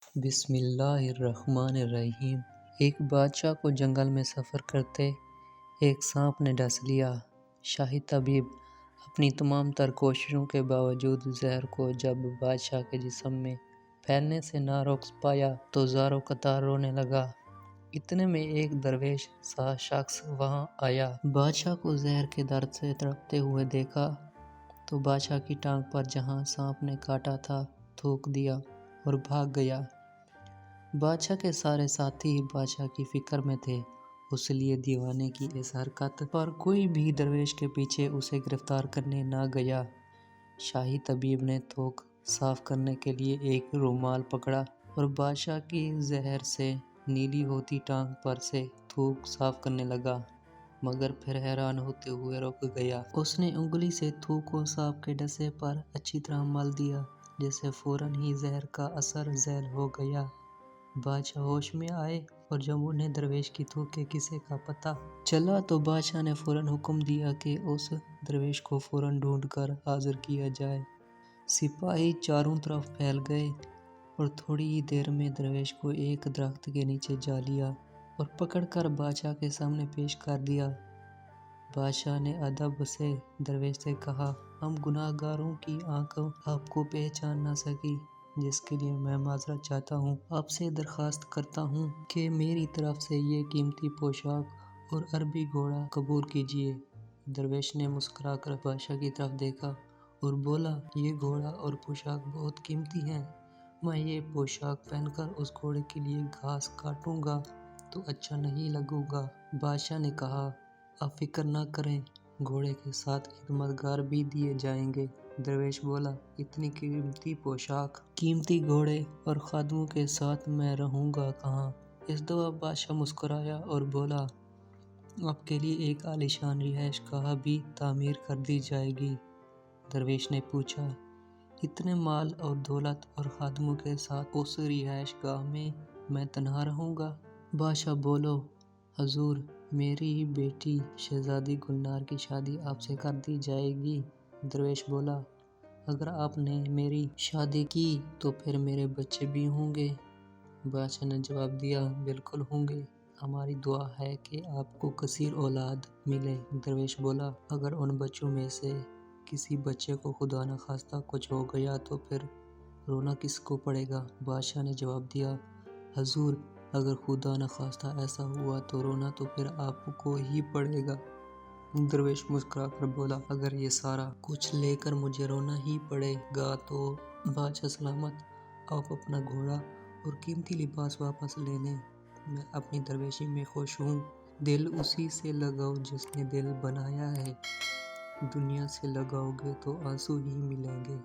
بسم اللہ الرحمن الرحیم۔ ایک بادشاہ کو جنگل میں سفر کرتے ایک سانپ نے ڈس لیا۔ شاہی طبیب اپنی تمام تر کوششوں کے باوجود زہر کو جب بادشاہ کے جسم میں پھیلنے سے نہ روک پایا تو زاروں قطار رونے لگا۔ اتنے میں ایک درویش سا شخص وہاں آیا۔ بادشاہ کو زہر کے درد سے تڑپتے ہوئے دیکھا تو بادشاہ کی ٹانگ پر جہاں سانپ نے کاٹا تھا تھوک دیا اور بھاگ گیا۔ بادشاہ کے سارے ساتھی بادشاہ کی فکر میں تھے، اس لیے دیوانے کی اس حرکت پر کوئی بھی درویش کے پیچھے اسے گرفتار کرنے نہ گیا۔ شاہی طبیب نے تھوک صاف کرنے کے لیے ایک رومال پکڑا اور بادشاہ کی زہر سے نیلی ہوتی ٹانگ پر سے تھوک صاف کرنے لگا، مگر پھر حیران ہوتے ہوئے رک گیا۔ اس نے انگلی سے تھوک کو سانپ کے ڈسے پر اچھی طرح مل دیا، جس سے فوراً ہی زہر کا اثر ذیل ہو گیا۔ بادشاہ ہوش میں آئے اور جب انہیں درویش کی تھوک کے قصے کا پتہ چلا تو بادشاہ نے فوراً حکم دیا کہ اس درویش کو فوراً ڈھونڈ کر حاضر کیا جائے۔ سپاہی چاروں طرف پھیل گئے اور تھوڑی ہی دیر میں درویش کو ایک درخت کے نیچے جا لیا اور پکڑ کر بادشاہ کے سامنے پیش کر دیا۔ بادشاہ نے ادب سے درویش سے کہا، ہم گناہ گاروں کی آنکھ آپ کو پہچان نہ سکی، جس کے لیے میں معذرت چاہتا ہوں۔ آپ سے درخواست کرتا ہوں کہ میری طرف سے یہ قیمتی پوشاک اور عربی گھوڑا قبول کیجیے۔ درویش نے مسکرا کر بادشاہ کی طرف دیکھا اور بولا، یہ گھوڑا اور پوشاک بہت قیمتی ہیں۔ میں یہ پوشاک پہن کر اس گھوڑے کے لیے گھاس کاٹوں گا تو اچھا نہیں لگوں گا۔ بادشاہ نے کہا، آپ فکر نہ کریں، گھوڑے کے ساتھ خدمت گار بھی دیے جائیں گے۔ درویش بولا، اتنی قیمتی پوشاک، قیمتی گھوڑے اور خادموں کے ساتھ میں رہوں گا کہاں؟ اس دفعہ بادشاہ مسکرایا اور بولا، آپ کے لیے ایک عالیشان رہائش گاہ بھی تعمیر کر دی جائے گی۔ درویش نے پوچھا، اتنے مال اور دولت اور خادموں کے ساتھ اس رہائش گاہ میں تنہا رہوں گا؟ بادشاہ بولو، حضور، میری بیٹی شہزادی گلنار کی شادی آپ سے کر دی جائے گی۔ درویش بولا، اگر آپ نے میری شادی کی تو پھر میرے بچے بھی ہوں گے؟ بادشاہ نے جواب دیا، بالکل ہوں گے، ہماری دعا ہے کہ آپ کو کثیر اولاد ملے۔ درویش بولا، اگر ان بچوں میں سے کسی بچے کو خدا نخواستہ کچھ ہو گیا تو پھر رونا کس کو پڑے گا؟ بادشاہ نے جواب دیا، حضور، اگر خدا نخواستہ ایسا ہوا تو رونا تو پھر آپ کو ہی پڑے گا۔ درویش مسکرا کر بولا، اگر یہ سارا کچھ لے کر مجھے رونا ہی پڑے گا تو بادشاہ سلامت، آپ اپنا گھوڑا اور قیمتی لباس واپس لے لیں۔ میں اپنی درویشی میں خوش ہوں۔ دل اسی سے لگاؤ جس نے دل بنایا ہے، دنیا سے لگاؤ گے تو آنسو ہی ملیں گے۔